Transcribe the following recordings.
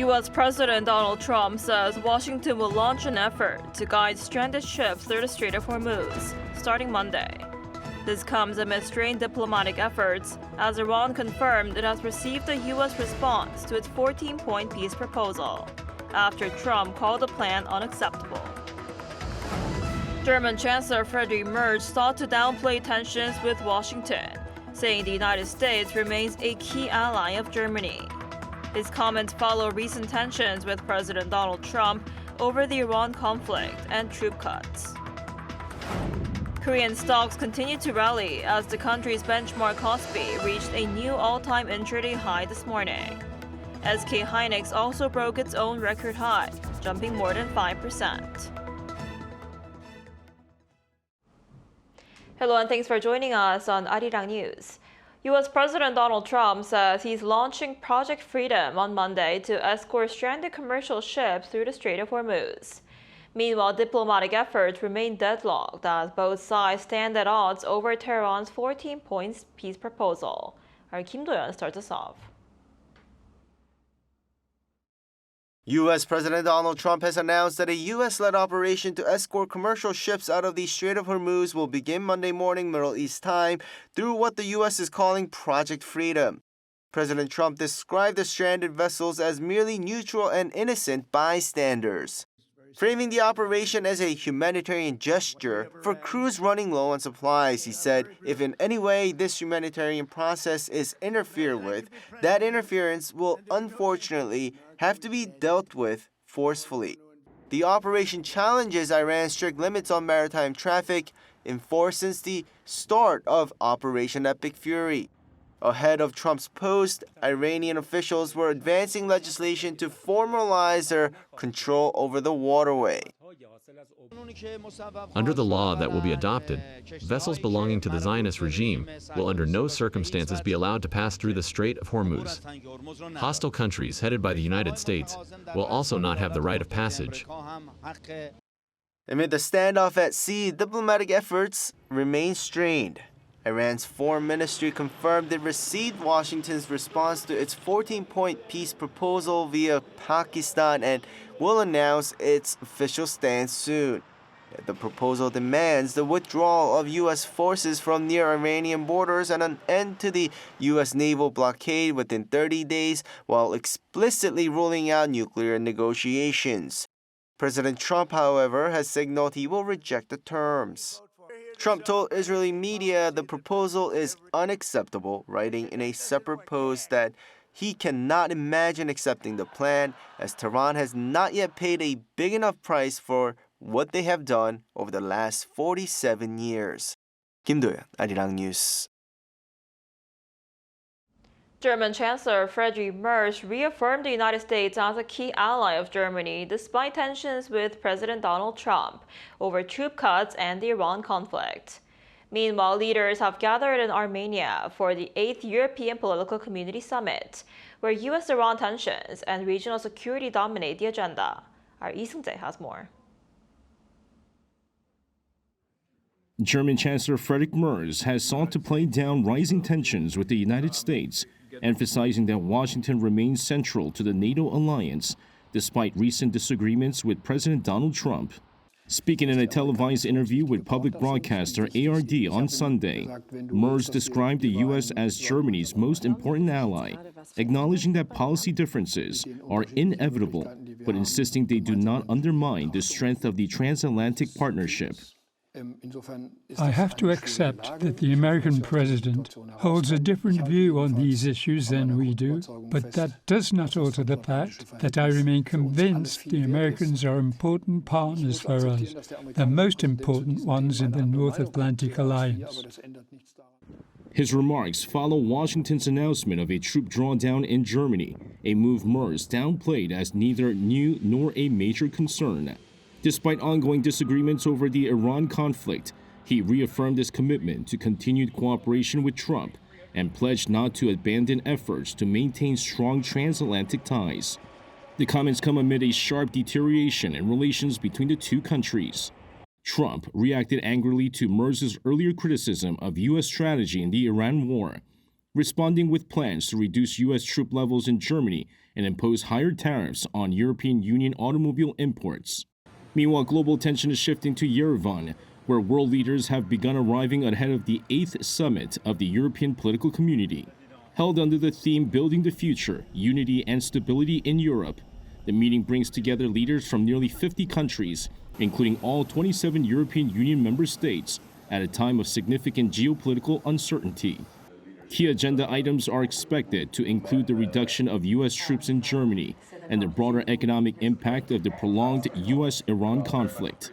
U.S. President Donald Trump says Washington will launch an effort to guide stranded ships through the Strait of Hormuz, starting Monday. This comes amid strained diplomatic efforts, as Iran confirmed it has received a U.S. response to its 14-point peace proposal, after Trump called the plan unacceptable. German Chancellor Friedrich Merz sought to downplay tensions with Washington, saying the United States remains a key ally of Germany. His comments follow recent tensions with President Donald Trump over the Iran conflict and troop cuts. Korean stocks continue to rally as the country's benchmark KOSPI reached a new all-time intraday high this morning. SK hynix also broke its own record high, jumping more than 5%. Hello and thanks for joining us on Arirang News. U.S. President Donald Trump says he's launching Project Freedom on Monday to escort stranded commercial ships through the Strait of Hormuz. Meanwhile, diplomatic efforts remain deadlocked as both sides stand at odds over Tehran's 14-point peace proposal. Our Kim Do-yeon starts us off. U.S. President Donald Trump has announced that a U.S.-led operation to escort commercial ships out of the Strait of Hormuz will begin Monday morning Middle East time through what the U.S. is calling Project Freedom. President Trump described the stranded vessels as merely neutral and innocent bystanders, framing the operation as a humanitarian gesture for crews running low on supplies. He said, if in any way this humanitarian process is interfered with, that interference will unfortunately have to be dealt with forcefully. The operation challenges Iran's strict limits on maritime traffic enforced since the start of Operation Epic Fury. Ahead of Trump's post, Iranian officials were advancing legislation to formalize their control over the waterway. Under the law that will be adopted, vessels belonging to the Zionist regime will under no circumstances be allowed to pass through the Strait of Hormuz. Hostile countries headed by the United States will also not have the right of passage. Amid the standoff at sea, diplomatic efforts remain strained. Iran's foreign ministry confirmed it received Washington's response to its 14-point peace proposal via Pakistan and will announce its official stance soon. The proposal demands the withdrawal of U.S. forces from near Iranian borders and an end to the U.S. naval blockade within 30 days, while explicitly ruling out nuclear negotiations. President Trump, however, has signaled he will reject the terms. Trump told Israeli media the proposal is unacceptable, writing in a separate post that he cannot imagine accepting the plan, as Tehran has not yet paid a big enough price for what they have done over the last 47 years. Kim Do-yeon, Arirang News. German Chancellor Friedrich Merz reaffirmed the United States as a key ally of Germany despite tensions with President Donald Trump over troop cuts and the Iran conflict. Meanwhile, leaders have gathered in Armenia for the 8th European Political Community Summit, where U.S.-Iran tensions and regional security dominate the agenda. Our Lee Seung-jae has more. German Chancellor Friedrich Merz has sought to play down rising tensions with the United States, emphasizing that Washington remains central to the NATO alliance, despite recent disagreements with President Donald Trump. Speaking in a televised interview with public broadcaster ARD on Sunday, Merz described the U.S. as Germany's most important ally, acknowledging that policy differences are inevitable, but insisting they do not undermine the strength of the transatlantic partnership. I have to accept that the American president holds a different view on these issues than we do, but that does not alter the fact that I remain convinced the Americans are important partners for us, the most important ones in the North Atlantic Alliance. His remarks follow Washington's announcement of a troop drawdown in Germany, a move Merz downplayed as neither new nor a major concern. Despite ongoing disagreements over the Iran conflict, he reaffirmed his commitment to continued cooperation with Trump and pledged not to abandon efforts to maintain strong transatlantic ties. The comments come amid a sharp deterioration in relations between the two countries. Trump reacted angrily to Merz's earlier criticism of U.S. strategy in the Iran war, responding with plans to reduce U.S. troop levels in Germany and impose higher tariffs on European Union automobile imports. Meanwhile, global attention is shifting to Yerevan, where world leaders have begun arriving ahead of the 8th summit of the European political community. Held under the theme Building the Future, Unity and Stability in Europe, the meeting brings together leaders from nearly 50 countries, including all 27 European Union member states, at a time of significant geopolitical uncertainty. Key agenda items are expected to include the reduction of U.S. troops in Germany and the broader economic impact of the prolonged U.S.-Iran conflict.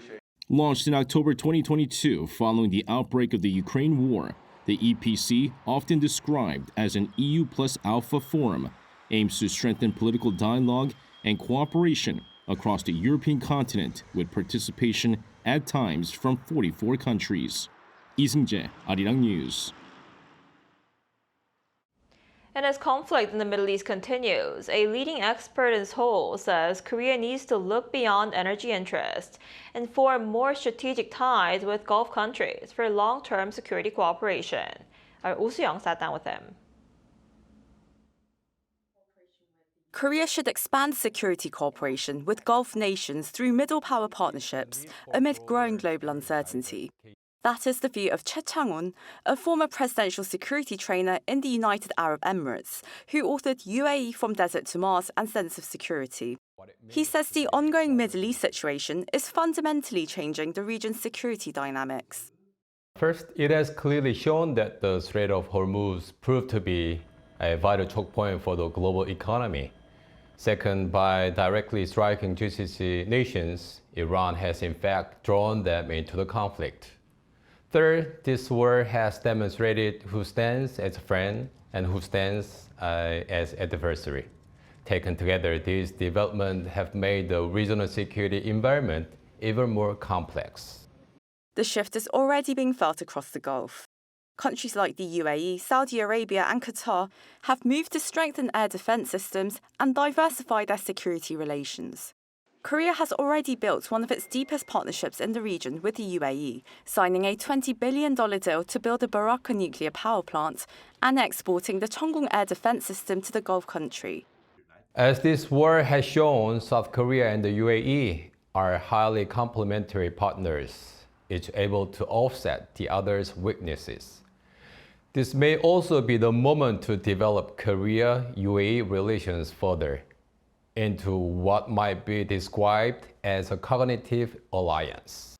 Launched in October 2022 following the outbreak of the Ukraine war, the EPC, often described as an EU plus Alpha forum, aims to strengthen political dialogue and cooperation across the European continent with participation at times from 44 countries. Lee Seung-jae, Arirang News. And as conflict in the Middle East continues, a leading expert in Seoul says Korea needs to look beyond energy interests and form more strategic ties with Gulf countries for long-term security cooperation. Our Oh Soo-young sat down with him. Korea should expand security cooperation with Gulf nations through middle power partnerships amid growing global uncertainty. That is the view of Choi Chang-un, a former presidential security trainer in the United Arab Emirates, who authored UAE from Desert to Mars and Sense of Security. He says the ongoing Middle East situation is fundamentally changing the region's security dynamics. First, it has clearly shown that the Strait of Hormuz proved to be a vital choke point for the global economy. Second, by directly striking GCC nations, Iran has in fact drawn them into the conflict. Third, this war has demonstrated who stands as a friend and who stands as adversary. Taken together, these developments have made the regional security environment even more complex. The shift is already being felt across the Gulf. Countries like the UAE, Saudi Arabia and Qatar have moved to strengthen air defense systems and diversify their security relations. Korea has already built one of its deepest partnerships in the region with the UAE, signing a $20 billion deal to build a Baraka nuclear power plant and exporting the Cheonggung air defense system to the Gulf country. As this war has shown, South Korea and the UAE are highly complementary partners, each able to offset the other's weaknesses. This may also be the moment to develop Korea-UAE relations further into what might be described as a cognitive alliance.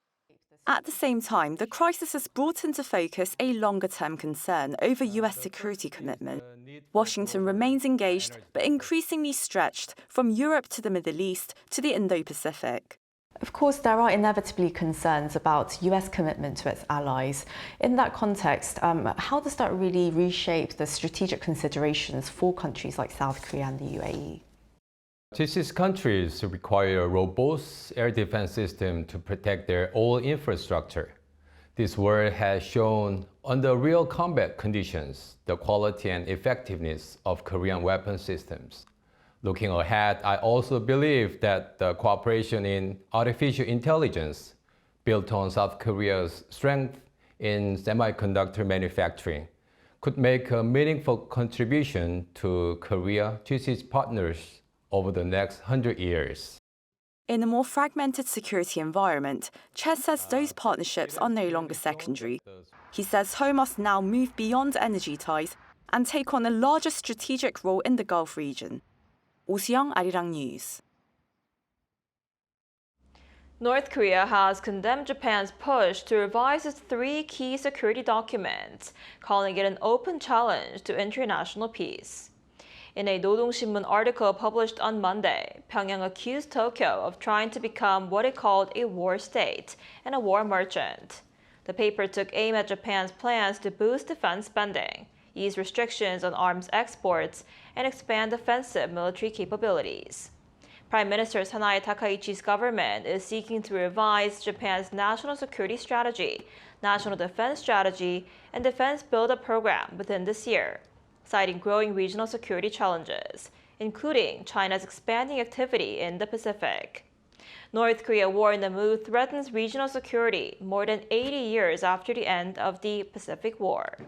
At the same time, the crisis has brought into focus a longer-term concern over US security commitment. Washington remains engaged, but increasingly stretched from Europe to the Middle East to the Indo-Pacific. Of course, there are inevitably concerns about US commitment to its allies. In that context, how does that really reshape the strategic considerations for countries like South Korea and the UAE? GCC countries require a robust air defense system to protect their own infrastructure. This war has shown, under real combat conditions, the quality and effectiveness of Korean weapon systems. Looking ahead, I also believe that the cooperation in artificial intelligence, built on South Korea's strength in semiconductor manufacturing, could make a meaningful contribution to Korea-GCC partners over the next 100 years. In a more fragmented security environment, Che says those partnerships are no longer secondary. He says Seoul must now move beyond energy ties and take on a larger strategic role in the Gulf region. Oh Soo-young, Arirang News. North Korea has condemned Japan's push to revise its 3 key security documents, calling it an open challenge to international peace. In a Nodongshinmun article published on Monday, Pyongyang accused Tokyo of trying to become what it called a war state and a war merchant. The paper took aim at Japan's plans to boost defense spending, ease restrictions on arms exports, and expand offensive military capabilities. Prime Minister Sanae Takaichi's government is seeking to revise Japan's national security strategy, national defense strategy, and defense build-up program within this year, citing growing regional security challenges, including China's expanding activity in the Pacific. North Korea warned the move threatens regional security more than 80 years after the end of the Pacific War.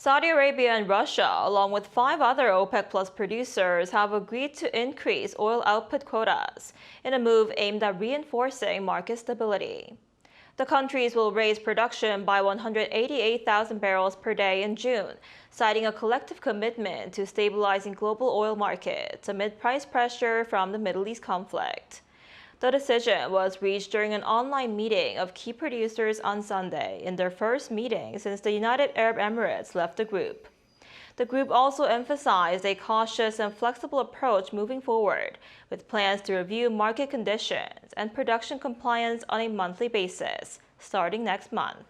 Saudi Arabia and Russia, along with 5 other OPEC Plus producers, have agreed to increase oil output quotas in a move aimed at reinforcing market stability. The countries will raise production by 188,000 barrels per day in June, citing a collective commitment to stabilizing global oil markets amid price pressure from the Middle East conflict. The decision was reached during an online meeting of key producers on Sunday, in their first meeting since the United Arab Emirates left the group. The group also emphasized a cautious and flexible approach moving forward, with plans to review market conditions and production compliance on a monthly basis, starting next month.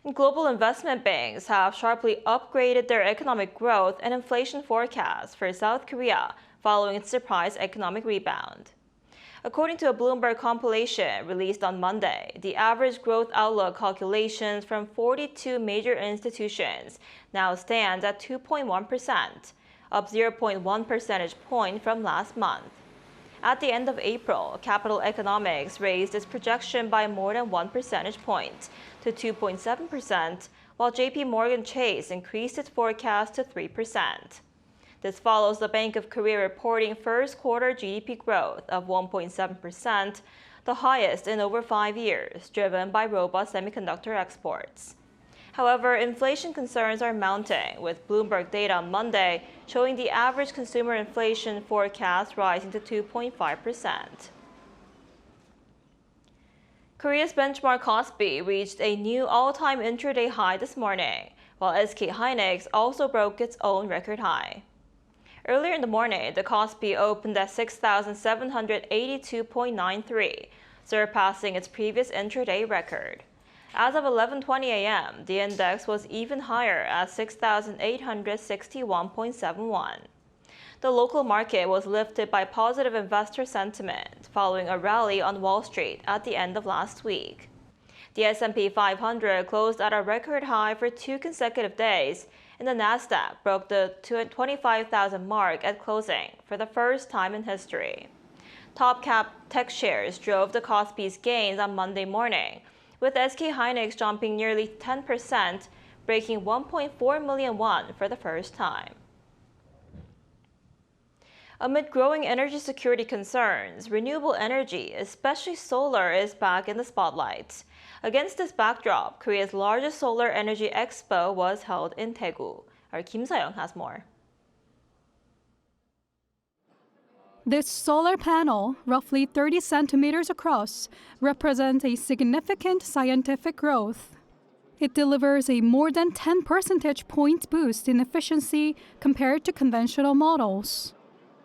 And global investment banks have sharply upgraded their economic growth and inflation forecasts for South Korea following its surprise economic rebound. According to a Bloomberg compilation released on Monday, the average growth outlook calculations from 42 major institutions now stands at 2.1%, up 0.1 percentage point from last month. At the end of April, Capital Economics raised its projection by more than 1 percentage point to 2.7%, while JP Morgan Chase increased its forecast to 3%. This follows the Bank of Korea reporting first quarter GDP growth of 1.7%, the highest in over 5 years, driven by robust semiconductor exports. However, inflation concerns are mounting, with Bloomberg data on Monday showing the average consumer inflation forecast rising to 2.5%. Korea's benchmark KOSPI reached a new all-time intraday high this morning, while SK hynix also broke its own record high. Earlier in the morning, the KOSPI opened at 6,782.93, surpassing its previous intraday record. As of 11:20 a.m., the index was even higher at 6,861.71. The local market was lifted by positive investor sentiment following a rally on Wall Street at the end of last week. The S&P 500 closed at a record high for 2 consecutive days, and the Nasdaq broke the 25,000 mark at closing for the first time in history. Top-cap tech shares drove the KOSPI's gains on Monday morning, with SK hynix jumping nearly 10%, breaking 1.4 million won for the first time. Amid growing energy security concerns, renewable energy, especially solar, is back in the spotlight. Against this backdrop, Korea's largest solar energy expo was held in Daegu. Our Kim Sa-young has more. This solar panel, roughly 30 centimeters across, represents a significant scientific growth. It delivers a more than 10 percentage points boost in efficiency compared to conventional models.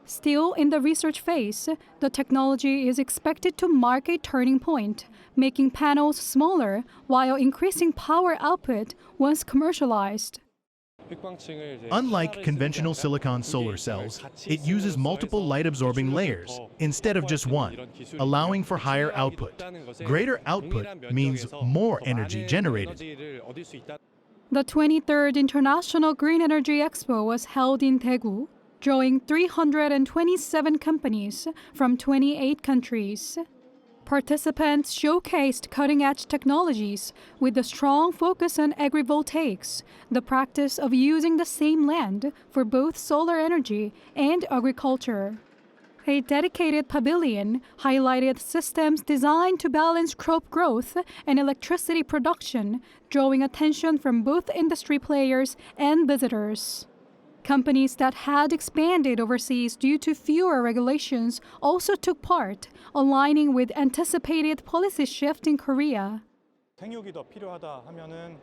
Still in the research phase, the technology is expected to mark a turning point, making panels smaller while increasing power output once commercialized. Unlike conventional silicon solar cells, it uses multiple light-absorbing layers instead of just one, allowing for higher output. Greater output means more energy generated. The 23rd International Green Energy Expo was held in Daegu, drawing 327 companies from 28 countries. Participants showcased cutting-edge technologies with a strong focus on agrivoltaics, the practice of using the same land for both solar energy and agriculture. A dedicated pavilion highlighted systems designed to balance crop growth and electricity production, drawing attention from both industry players and visitors. Companies that had expanded overseas due to fewer regulations also took part, aligning with anticipated policy shift in Korea.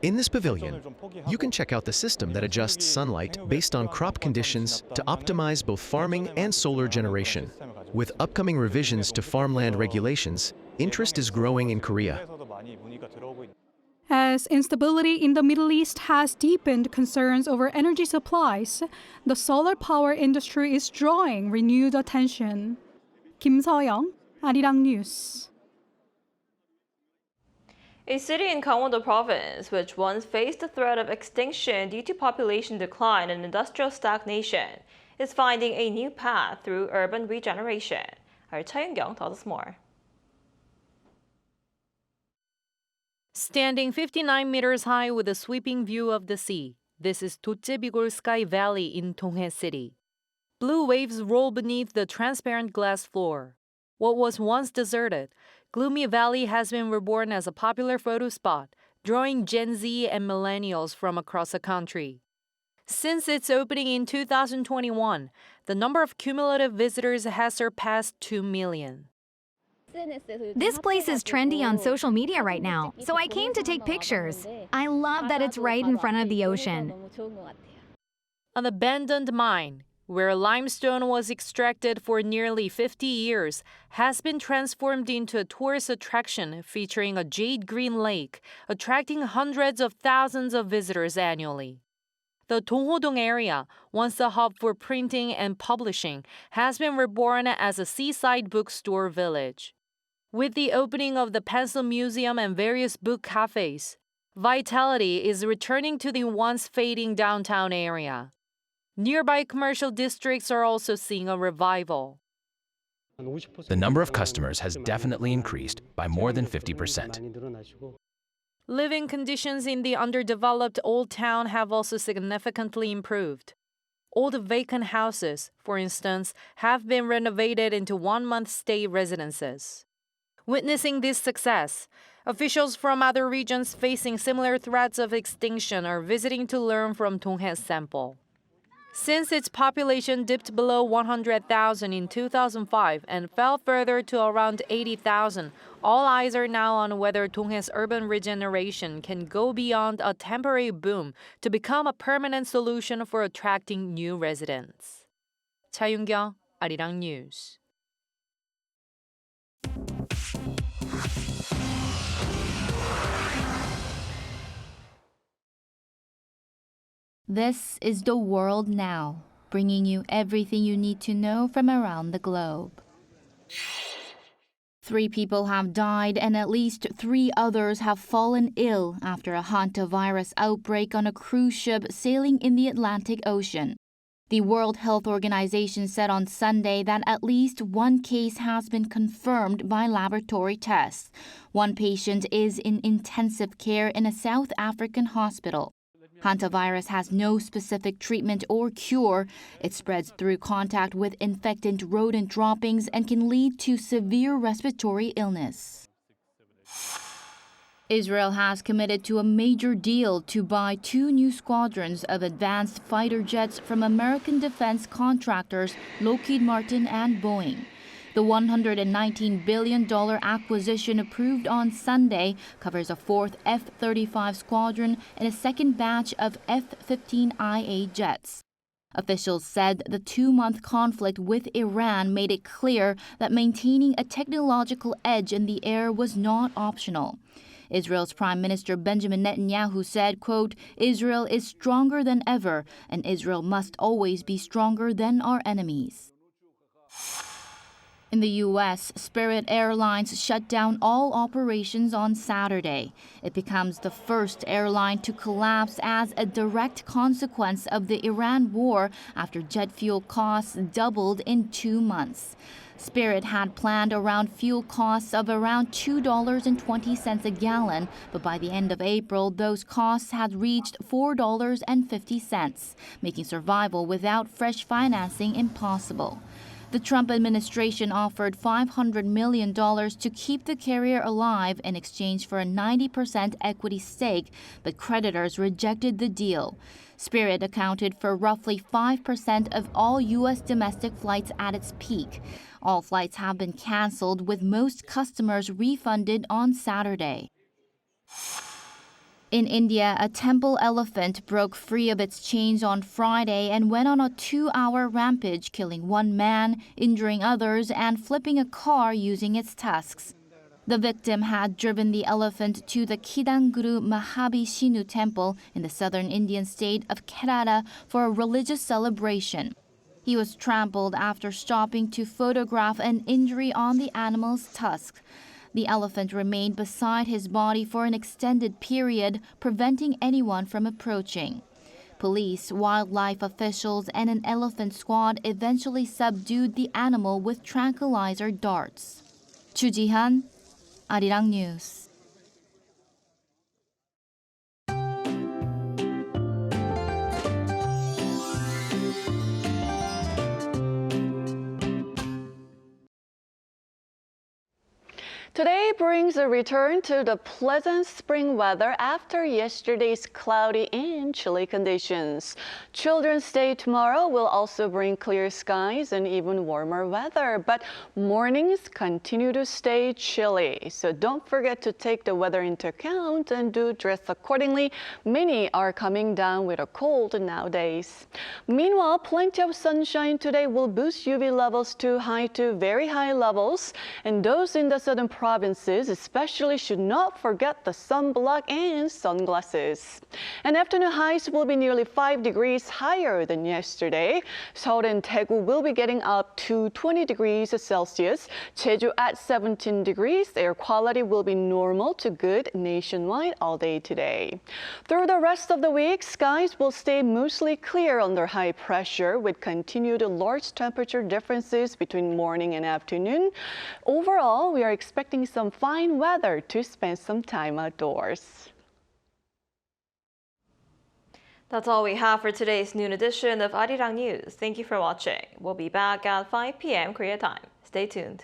In this pavilion, you can check out the system that adjusts sunlight based on crop conditions to optimize both farming and solar generation. With upcoming revisions to farmland regulations, interest is growing in Korea. As instability in the Middle East has deepened concerns over energy supplies, the solar power industry is drawing renewed attention. Kim Sa-young, Arirang News. A city in Gangwon-do province, which once faced the threat of extinction due to population decline and industrial stagnation, is finding a new path through urban regeneration. Our Cha Yoon-kyung tells us more. Standing 59 meters high with a sweeping view of the sea, this is Dochebigol Sky Valley in Donghae City. Blue waves roll beneath the transparent glass floor. What was once deserted, Gloomy Valley has been reborn as a popular photo spot, drawing Gen Z and millennials from across the country. Since its opening in 2021, the number of cumulative visitors has surpassed 2 million. This place is trendy on social media right now, so I came to take pictures. I love that it's right in front of the ocean. An abandoned mine, where limestone was extracted for nearly 50 years, has been transformed into a tourist attraction featuring a jade green lake, attracting hundreds of thousands of visitors annually. The Donghodong area, once a hub for printing and publishing, has been reborn as a seaside bookstore village. With the opening of the Pencil Museum and various book cafes, vitality is returning to the once fading downtown area. Nearby commercial districts are also seeing a revival. The number of customers has definitely increased by more than 50%. Living conditions in the underdeveloped Old Town have also significantly improved. Old vacant houses, for instance, have been renovated into one-month stay residences. Witnessing this success, officials from other regions facing similar threats of extinction are visiting to learn from Donghae's sample. Since its population dipped below 100,000 in 2005 and fell further to around 80,000, all eyes are now on whether Donghae's urban regeneration can go beyond a temporary boom to become a permanent solution for attracting new residents. 차윤경, Arirang News. This is The World Now, bringing you everything you need to know from around the globe. 3 people have died and at least 3 others have fallen ill after a Hantavirus outbreak on a cruise ship sailing in the Atlantic Ocean. The World Health Organization said on Sunday that at least 1 case has been confirmed by laboratory tests. 1 patient is in intensive care in a South African hospital. Hantavirus has no specific treatment or cure. It spreads through contact with infected rodent droppings and can lead to severe respiratory illness. Israel has committed to a major deal to buy 2 new squadrons of advanced fighter jets from American defense contractors Lockheed Martin and Boeing. The $119 billion acquisition approved on Sunday covers a 4th F-35 squadron and a second batch of F-15IA jets. Officials said the 2-month conflict with Iran made it clear that maintaining a technological edge in the air was not optional. Israel's Prime Minister Benjamin Netanyahu said, quote, "Israel is stronger than ever, and Israel must always be stronger than our enemies." In the U.S., Spirit Airlines shut down all operations on Saturday. It becomes the first airline to collapse as a direct consequence of the Iran war after jet fuel costs doubled in 2 months. Spirit had planned around fuel costs of around $2.20 a gallon, but by the end of April, those costs had reached $4.50, making survival without fresh financing impossible. The Trump administration offered $500 million to keep the carrier alive in exchange for a 90% equity stake, but creditors rejected the deal. Spirit accounted for roughly 5% of all U.S. domestic flights at its peak. All flights have been canceled, with most customers refunded on Saturday. In India, a temple elephant broke free of its chains on Friday and went on a 2-hour rampage, killing 1 man, injuring others, and flipping a car using its tusks. The victim had driven the elephant to the Kidanguru Mahabhishnu temple in the southern Indian state of Kerala for a religious celebration. He was trampled after stopping to photograph an injury on the animal's tusk. The elephant remained beside his body for an extended period, preventing anyone from approaching. Police, wildlife officials, and an elephant squad eventually subdued the animal with tranquilizer darts. Chu Ji-han, Arirang News. Today brings a return to the pleasant spring weather after yesterday's cloudy and chilly conditions. Children's Day tomorrow will also bring clear skies and even warmer weather, but mornings continue to stay chilly. So don't forget to take the weather into account and do dress accordingly. Many are coming down with a cold nowadays. Meanwhile, plenty of sunshine today will boost UV levels to high to very high levels, and those in the southern provinces especially should not forget the sunblock and sunglasses. And afternoon highs will be nearly 5 degrees higher than yesterday. Seoul and Daegu will be getting up to 20 degrees Celsius. Jeju at 17 degrees. Air quality will be normal to good nationwide all day today. Through the rest of the week, skies will stay mostly clear under high pressure with continued large temperature differences between morning and afternoon. Overall, we are expecting some fine weather to spend some time outdoors. That's all we have for today's noon edition of Arirang News. Thank you for watching. We'll be back at 5 p.m. Korea time. Stay tuned.